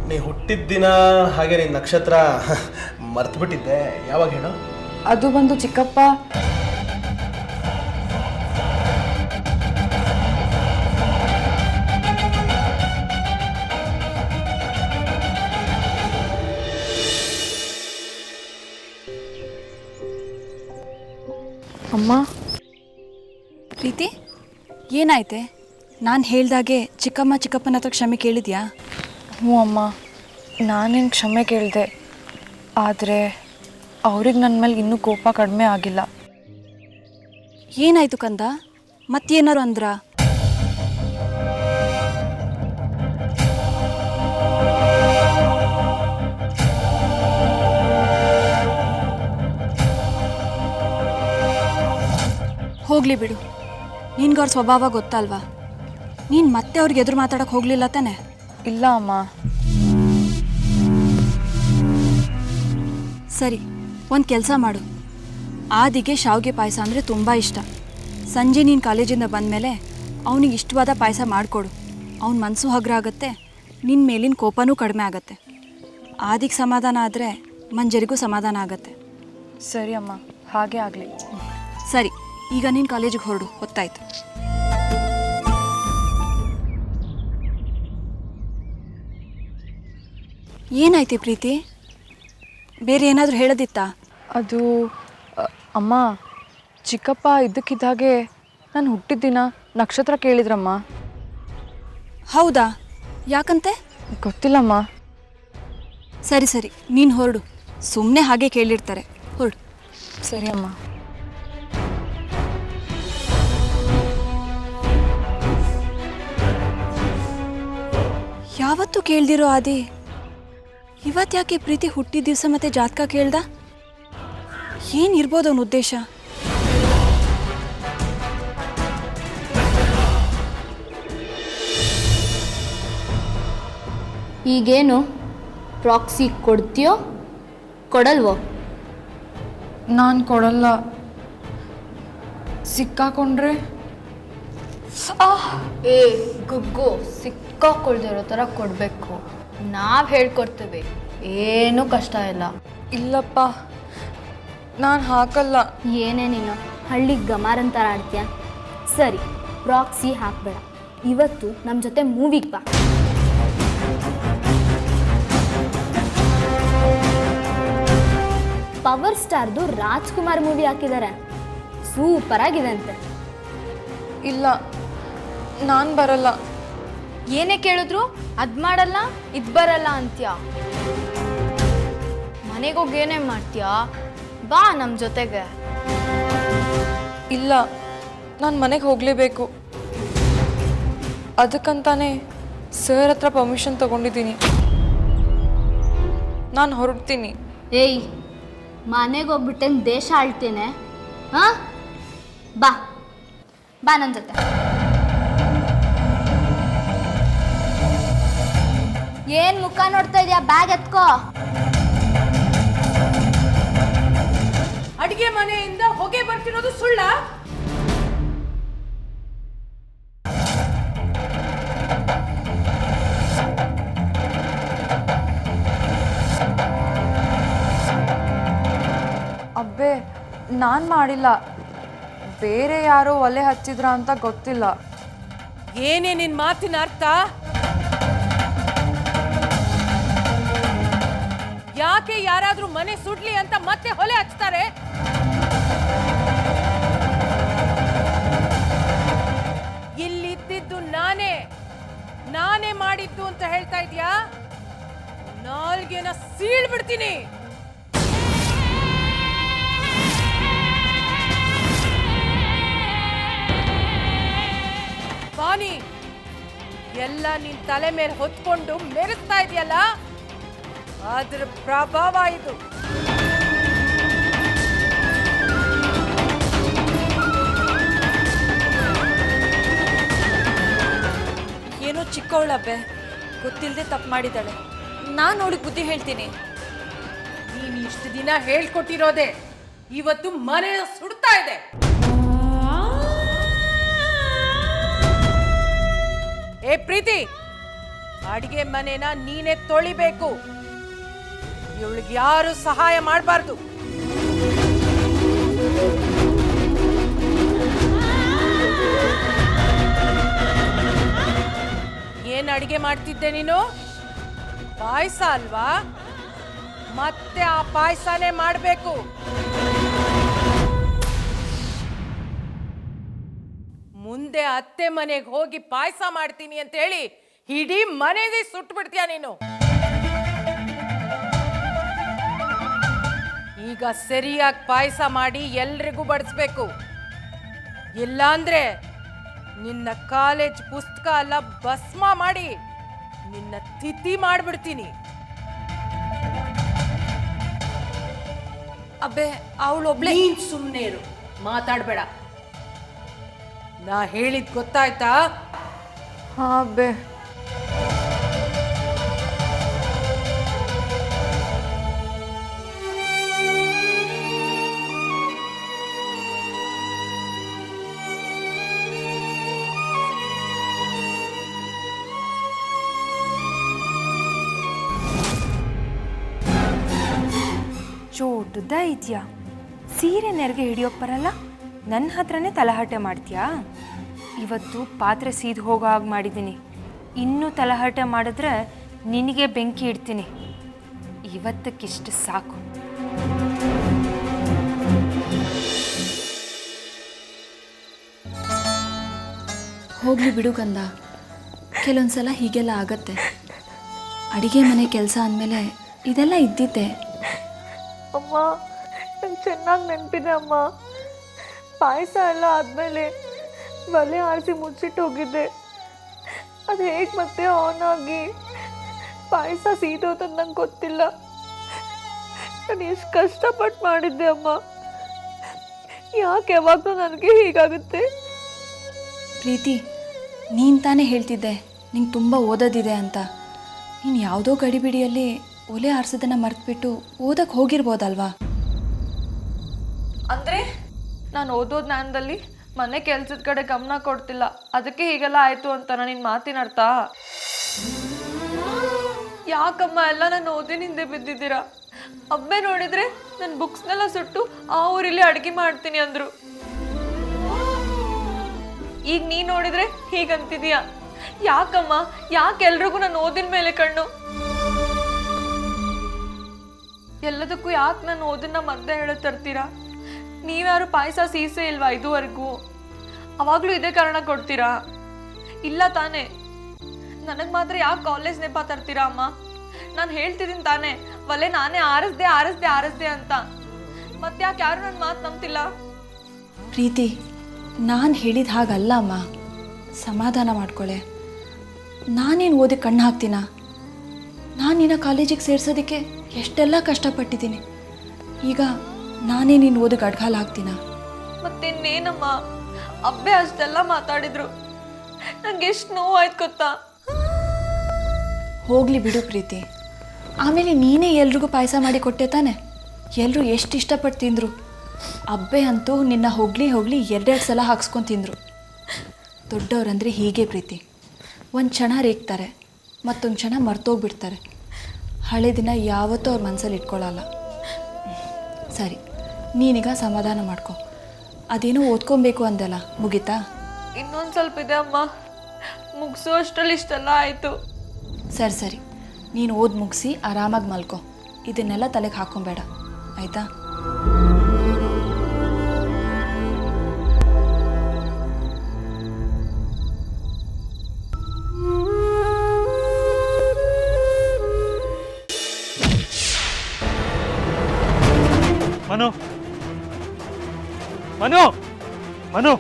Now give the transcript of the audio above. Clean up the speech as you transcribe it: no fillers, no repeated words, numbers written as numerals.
ನೀ ಹುಟ್ಟಿದ ದಿನ ಹಾಗೆ ನಿನ್ನ ನಕ್ಷತ್ರ ಮರ್ತುಬಿಟ್ಟಿದ್ದೆ. ಯಾವಾಗ ಹೇಳು? ಅದು ಬಂದು ಚಿಕ್ಕಪ್ಪ ಅಮ್ಮ. ಪ್ರೀತಿ, ಏನಾಯ್ತೆ? ನಾನು ಹೇಳ್ದಾಗೆ ಚಿಕ್ಕಪ್ಪನ ಹತ್ರ ಕ್ಷಮೆ ಕೇಳಿದ್ಯಾ? ಹ್ಞೂ ಅಮ್ಮ, ನಾನೇನು ಕ್ಷಮೆ ಕೇಳಿದೆ. ಆದರೆ ಅವ್ರಿಗೆ ನನ್ನ ಮೇಲೆ ಇನ್ನೂ ಕೋಪ ಕಡಿಮೆ ಆಗಿಲ್ಲ. ಏನಾಯ್ತು ಕಂದ? ಮತ್ತೇನಾರು ಅಂದ್ರ? ಹೋಗ್ಲಿ ಬಿಡು, ನಿನ್ಗವ್ರ ಸ್ವಭಾವ ಗೊತ್ತಲ್ವಾ? ನೀನು ಮತ್ತೆ ಅವ್ರಿಗೆ ಎದುರು ಮಾತಾಡೋಕೆ ಹೋಗಲಿಲ್ಲ ತಾನೆ? ಇಲ್ಲ ಅಮ್ಮ. ಸರಿ, ಒಂದು ಕೆಲಸ ಮಾಡು. ಆದಿಗೆ ಶಾವಿಗೆ ಪಾಯಸ ಅಂದರೆ ತುಂಬ ಇಷ್ಟ. ಸಂಜೆ ನೀನು ಕಾಲೇಜಿಂದ ಬಂದಮೇಲೆ ಅವನಿಗೆ ಇಷ್ಟವಾದ ಪಾಯಸ ಮಾಡಿಕೊಡು. ಅವ್ನ ಮನಸ್ಸು ಹಗುರ ಆಗುತ್ತೆ, ನಿನ್ನ ಮೇಲಿನ ಕೋಪನೂ ಕಡಿಮೆ ಆಗುತ್ತೆ. ಆದಿಗೆ ಸಮಾಧಾನ ಆದರೆ ಮಂಜರಿಗೂ ಸಮಾಧಾನ ಆಗತ್ತೆ. ಸರಿ ಅಮ್ಮ, ಹಾಗೆ ಆಗಲಿ. ಸರಿ, ಈಗ ನೀನು ಕಾಲೇಜಿಗೆ ಹೊರಡು, ಹೊತ್ತಾಯ್ತು. ಏನಾಯ್ತು ಪ್ರೀತಿ? ಬೇರೆ ಏನಾದರೂ ಹೇಳೋದಿತ್ತಾ? ಅದು ಅಮ್ಮ, ಚಿಕ್ಕಪ್ಪ ಇದ್ದಕ್ಕಿದ್ದಾಗೆ ನಾನು ಹುಟ್ಟಿದ್ದಿನ ನಕ್ಷತ್ರ ಕೇಳಿದ್ರಮ್ಮ. ಹೌದಾ? ಯಾಕಂತೆ? ಗೊತ್ತಿಲ್ಲಮ್ಮ. ಸರಿ ಸರಿ, ನೀನು ಹೊರಡು. ಸುಮ್ಮನೆ ಹಾಗೆ ಕೇಳಿರ್ತಾರೆ, ಹೊರಡು. ಸರಿ ಅಮ್ಮ. ಯಾವತ್ತೂ ಕೇಳ್ದಿರೋ ಆದಿ ಇವತ್ತು ಯಾಕೆ ಪ್ರೀತಿ ಹುಟ್ಟಿದ ದಿವಸ ಮತ್ತೆ ಜಾತಕ ಕೇಳ್ದ? ಏನಿರ್ಬೋದು ಅವನ ಉದ್ದೇಶ? ಈಗೇನು ಪ್ರಾಕ್ಸಿ ಕೊಡ್ತೀಯೋ ಕೊಡಲ್ವೋ? ನಾನು ಕೊಡಲ್ಲ. ಸಿಕ್ಕಾಕೊಂಡ್ರೆ ಏ ಗುಗ್ಗು, ಸಿಕ್ಕಾಕೊಳ್ದಿರೋ ಥರ ಕೊಡಬೇಕು. ನಾವು ಹೇಳ್ಕೊಡ್ತೀವಿ, ಏನೂ ಕಷ್ಟ ಇಲ್ಲ. ಇಲ್ಲಪ್ಪ, ನಾನು ಹಾಕಲ್ಲ. ಏನೇ ನೀನು ಹಳ್ಳಿಗೆ ಗಮಾರಂತರ ಆಡ್ತೀಯ? ಸರಿ, ಪ್ರಾಕ್ಸಿ ಹಾಕಬೇಡ. ಇವತ್ತು ನಮ್ಮ ಜೊತೆ ಮೂವಿಗೆ ಬಾ. ಪವರ್ ಸ್ಟಾರ್ದು ರಾಜ್ಕುಮಾರ್ ಮೂವಿ ಹಾಕಿದ್ದಾರೆ, ಸೂಪರ್ ಆಗಿದೆ ಅಂತೆ. ಇಲ್ಲ, ನಾನು ಬರಲ್ಲ. ಏನೇ ಕೇಳಿದ್ರು ಅದು ಮಾಡಲ್ಲ ಇದು ಬರಲ್ಲ ಅಂತ್ಯ. ಮನೆಗೋಗಿ ಏನೇ ಮಾಡ್ತೀಯಾ? ಬಾ ನಮ್ಮ ಜೊತೆಗೆ. ಇಲ್ಲ, ನಾನು ಮನೆಗೆ ಹೋಗಲೇಬೇಕು. ಅದಕ್ಕಂತಾನೆ ಸರ್ ಹತ್ರ ಪರ್ಮಿಷನ್ ತಗೊಂಡಿದ್ದೀನಿ. ನಾನು ಹೊರಡ್ತೀನಿ. ಏಯ್, ಮನೆಗೆ ಹೋಗ್ಬಿಟ್ಟೇನು ದೇಶ ಆಳ್ತೇನೆ? ಹಾಂ, ಬಾ ಬಾ ನನ್ನ ಜೊತೆ. ಏನ್ ಮುಖ ನೋಡ್ತಾ ಇದೀಯಾ? ಬ್ಯಾಗ್ ಎತ್ಕೋ. ಅಡಿಗೆ ಮನೆಯಿಂದ ಹೊಗೆ ಬರ್ತಿರೋದು ಸುಳ್ಳ? ಅಬ್ಬೆ, ನಾನು ಮಾಡಿಲ್ಲ. ಬೇರೆ ಯಾರೋ ಒಲೆ ಹಚ್ಚಿದ್ರ ಅಂತ ಗೊತ್ತಿಲ್ಲ. ಏನೇ ನಿನ್ ಮಾತಿನ ಅರ್ಥ? ಯಾಕೆ ಯಾರಾದ್ರೂ ಮನೆ ಸುಡ್ಲಿ ಅಂತ ಮತ್ತೆ ಹೊಲೆ ಹಚ್ತಾರೆ? ಇಲ್ಲಿದ್ದು ನಾನೇ ಮಾಡಿದ್ದು ಅಂತ ಹೇಳ್ತಾ ಇದ್ಯಾ? ನಾಲ್ಗೆನ ಸೀಳ್ಬಿಡ್ತೀನಿ. ಬಾನಿ, ಎಲ್ಲ ನಿನ್ ತಲೆ ಮೇಲೆ ಹೊತ್ಕೊಂಡು ಮೆರೆಸ್ತಾ ಇದೆಯಲ್ಲ, ಅದ್ರ ಪ್ರಭಾವ ಇದು. ಏನೋ ಚಿಕ್ಕವಳಬ್ಬೆ, ಗೊತ್ತಿಲ್ಲದೆ ತಪ್ಪು ಮಾಡಿದ್ದಾಳೆ. ನಾನು ಅವಳಿಗೆ ಬುದ್ಧಿ ಹೇಳ್ತೀನಿ. ನೀನು ಇಷ್ಟು ದಿನ ಹೇಳ್ಕೊಟ್ಟಿರೋದೆ ಇವತ್ತು ಮನೆ ಸುಡ್ತಾ ಇದೆ. ಏ ಪ್ರೀತಿ, ಅಡಿಗೆ ಮನೆನ ನೀನೇ ತೊಳಿಬೇಕು. ಇವಳಿಗೆ ಯಾರು ಸಹಾಯ ಮಾಡಬಾರ್ದು. ಏನ್ ಅಡಿಗೆ ಮಾಡ್ತಿದ್ದೆ ನೀನು? ಪಾಯಸ ಅಲ್ವಾ? ಮತ್ತೆ ಆ ಪಾಯಸನೇ ಮಾಡಬೇಕು. ಮುಂದೆ ಅತ್ತೆ ಮನೆಗೆ ಹೋಗಿ ಪಾಯಸ ಮಾಡ್ತೀನಿ ಅಂತ ಹೇಳಿ ಇಡೀ ಮನೆಗೆ ಸುಟ್ಟು ಬಿಡ್ತೀಯ ನೀನು. ಈಗ ಸರಿಯಾಗಿ ಪಾಯಸ ಮಾಡಿ ಎಲ್ರಿಗೂ ಬಡಿಸ್ಬೇಕು. ಇಲ್ಲಾಂದ್ರೆ ನಿನ್ನ ಕಾಲೇಜ್ ಪುಸ್ತಕ ಎಲ್ಲ ಭಸ್ಮ ಮಾಡಿ ನಿನ್ನ ತಿಥಿ ಮಾಡ್ಬಿಡ್ತೀನಿ. ಅಬ್ಬೆ ಅವಳೊಬ್ಳೆ. ನೀನ್ ಸುಮ್ಮನೆ ಇರು, ಮಾತಾಡಬೇಡ. ನಾ ಹೇಳಿದ್ ಗೊತ್ತಾಯ್ತಾ? ಹಾ ಅಬ್ಬೆ. ಚೋಟದ ಇದೆಯಾ? ಸೀರೆ ನೆರಿಗೆ ಹಿಡಿಯೋಕೆ ಬರಲ್ಲ, ನನ್ನ ಹತ್ರನೇ ತಲಹಟೆ ಮಾಡ್ತೀಯಾ? ಇವತ್ತು ಪಾತ್ರೆ ಸೀದ್ ಹೋಗೋ ಹಾಗೆ ಮಾಡಿದ್ದೀನಿ. ಇನ್ನೂ ತಲಹಟೆ ಮಾಡಿದ್ರೆ ನಿನಗೆ ಬೆಂಕಿ ಇಡ್ತೀನಿ. ಇವತ್ತಕ್ಕಿಷ್ಟು ಸಾಕು. ಹೋಗ್ಲಿ ಬಿಡು ಕಂದ, ಕೆಲವೊಂದ್ಸಲ ಹೀಗೆಲ್ಲ ಆಗತ್ತೆ. ಅಡಿಗೆ ಮನೆ ಕೆಲಸ ಅಂದಮೇಲೆ ಇದೆಲ್ಲ ಇದ್ದಿದ್ದೆ. ಅಮ್ಮ ನಂಗೆ ಚೆನ್ನಾಗಿ ನೆನಪಿದೆ ಅಮ್ಮ. ಪಾಯಸ ಎಲ್ಲ ಆದಮೇಲೆ ಒಲೆ ಆರಿಸಿ ಮುಚ್ಚಿಟ್ಟು ಹೋಗಿದ್ದೆ. ಅದು ಹೇಗೆ ಮತ್ತೆ ಆನ್ ಆಗಿ ಪಾಯಸ ಸೀದೋತಂದು ನಂಗೆ ಗೊತ್ತಿಲ್ಲ. ನಾನು ಎಷ್ಟು ಕಷ್ಟಪಟ್ಟು ಮಾಡಿದ್ದೆ ಅಮ್ಮ. ಯಾಕೆ ಯಾವಾಗಲೂ ನನಗೆ ಹೀಗಾಗುತ್ತೆ? ಪ್ರೀತಿ, ನೀನು ತಾನೇ ಹೇಳ್ತಿದ್ದೆ ನಿಂಗೆ ತುಂಬ ಓದೋದಿದೆ ಅಂತ. ನೀನು ಯಾವುದೋ ಗಡಿಬಿಡಿಯಲ್ಲಿ ಒಲೆ ಆರಿಸೋದನ್ನು ಮರೆತುಬಿಟ್ಟು ಓದಕ್ಕೆ ಹೋಗಿರ್ಬೋದಲ್ವಾ? ಅಂದರೆ ನಾನು ಓದೋ ಜ್ಞಾನದಲ್ಲಿ ಮನೆ ಕೆಲಸದ ಕಡೆ ಗಮನ ಕೊಡ್ತಿಲ್ಲ, ಅದಕ್ಕೆ ಹೀಗೆಲ್ಲ ಆಯಿತು ಅಂತ ನಿನ್ನ ಮಾತಿನ ಅರ್ಥ? ಯಾಕಮ್ಮ ಎಲ್ಲ ನಾನು ಓದಿನಿಂದೆ ಬಿದ್ದಿದ್ದೀರಾ? ಅಬ್ಬೆ ನೋಡಿದರೆ ನನ್ನ ಬುಕ್ಸ್ನೆಲ್ಲ ಸುಟ್ಟು ಆ ಊರಲ್ಲಿ ಅಡುಗೆ ಮಾಡ್ತೀನಿ ಅಂದರು. ಈಗ ನೀ ನೋಡಿದರೆ ಹೀಗಂತಿದೀಯಾ? ಯಾಕಮ್ಮ? ಯಾಕೆ ಎಲ್ರಿಗೂ ನಾನು ಓದಿನ ಮೇಲೆ ಕಣ್ಣು? ಎಲ್ಲದಕ್ಕೂ ಯಾಕೆ ನಾನು ಓದನ್ನ ಮದ್ದೆ ಹೇಳೋ ತರ್ತೀರಾ? ನೀವ್ಯಾರು ಪಾಯಸ ಸೀಸೆ ಇಲ್ವಾ ಇದುವರೆಗೂ? ಅವಾಗಲೂ ಇದೇ ಕಾರಣ ಕೊಡ್ತೀರಾ? ಇಲ್ಲ ತಾನೇ? ನನಗೆ ಮಾತ್ರ ಯಾಕೆ ಕಾಲೇಜ್ ನೆಪ ತರ್ತೀರಾ ಅಮ್ಮ? ನಾನು ಹೇಳ್ತಿದ್ದೀನಿ ತಾನೇ, ಒಲೆ ನಾನೇ ಆರಿಸ್ದೆ ಅಂತ. ಮತ್ತೆ ಯಾಕೆ ಯಾರು ನನ್ನ ಮಾತು ನಂಬ್ತಿಲ್ಲ? ಪ್ರೀತಿ, ನಾನು ಹೇಳಿದ ಹಾಗಲ್ಲ ಅಮ್ಮ. ಸಮಾಧಾನ ಮಾಡ್ಕೊಳ್ಳೆ. ನಾನೇನು ಓದಿ ಕಣ್ಣು ಹಾಕ್ತೀನ? ನಾನು ನಿನ್ನ ಕಾಲೇಜಿಗೆ ಸೇರ್ಸೋದಕ್ಕೆ ಎಷ್ಟೆಲ್ಲ ಕಷ್ಟಪಟ್ಟಿದ್ದೀನಿ. ಈಗ ನಾನೇ ನೀನು ಓದಿಗೆ ಅಡ್ಗಾಲು ಹಾಕ್ತೀನ? ಮತ್ತಿನ್ನೇನಮ್ಮ, ಅಬ್ಬೆ ಅಷ್ಟೆಲ್ಲ ಮಾತಾಡಿದ್ರು. ನಂಗೆ ಎಷ್ಟು ನೋವಾಯ್ತು ಗೊತ್ತಾ? ಹೋಗಲಿ ಬಿಡು ಪ್ರೀತಿ. ಆಮೇಲೆ ನೀನೇ ಎಲ್ರಿಗೂ ಪಾಯಸ ಮಾಡಿ ಕೊಟ್ಟೆ ತಾನೆ? ಎಲ್ಲರೂ ಎಷ್ಟು ಇಷ್ಟಪಟ್ಟು ತಿಂದರು. ಅಬ್ಬೆ ಅಂತೂ ನಿನ್ನ ಹೋಗಲಿ ಎರಡೆರಡು ಸಲ ಹಾಕ್ಸ್ಕೊಂಡು ತಿಂದರು. ದೊಡ್ಡವರಂದರೆ ಹೀಗೆ ಪ್ರೀತಿ. ಒಂದು ಕ್ಷಣ ರೇಗ್ತಾರೆ, ಮತ್ತೊಂದು ಕ್ಷಣ ಮರ್ತೋಗ್ಬಿಡ್ತಾರೆ. ಹಳೆ ದಿನ ಯಾವತ್ತೂ ಅವ್ರ ಮನಸ್ಸಲ್ಲಿ ಇಟ್ಕೊಳ್ಳಲ್ಲ. ಸರಿ, ನೀನೀಗ ಸಮಾಧಾನ ಮಾಡ್ಕೊ. ಅದೇನೋ ಓದ್ಕೊಬೇಕು ಅಂದಲ್ಲ, ಮುಗೀತಾ? ಇನ್ನೊಂದು ಸ್ವಲ್ಪ ಇದೆ ಅಮ್ಮ, ಮುಗಿಸೋ ಅಷ್ಟರಲ್ಲಿ ಇಷ್ಟೆಲ್ಲ ಆಯಿತು. ಸರಿ, ನೀನು ಓದಿ ಮುಗಿಸಿ ಆರಾಮಾಗಿ ಮಲ್ಕೊ. ಇದನ್ನೆಲ್ಲ ತಲೆಗೆ ಹಾಕ್ಕೊಬೇಡ, ಆಯಿತಾ? ಮನು ಮನು ಮನು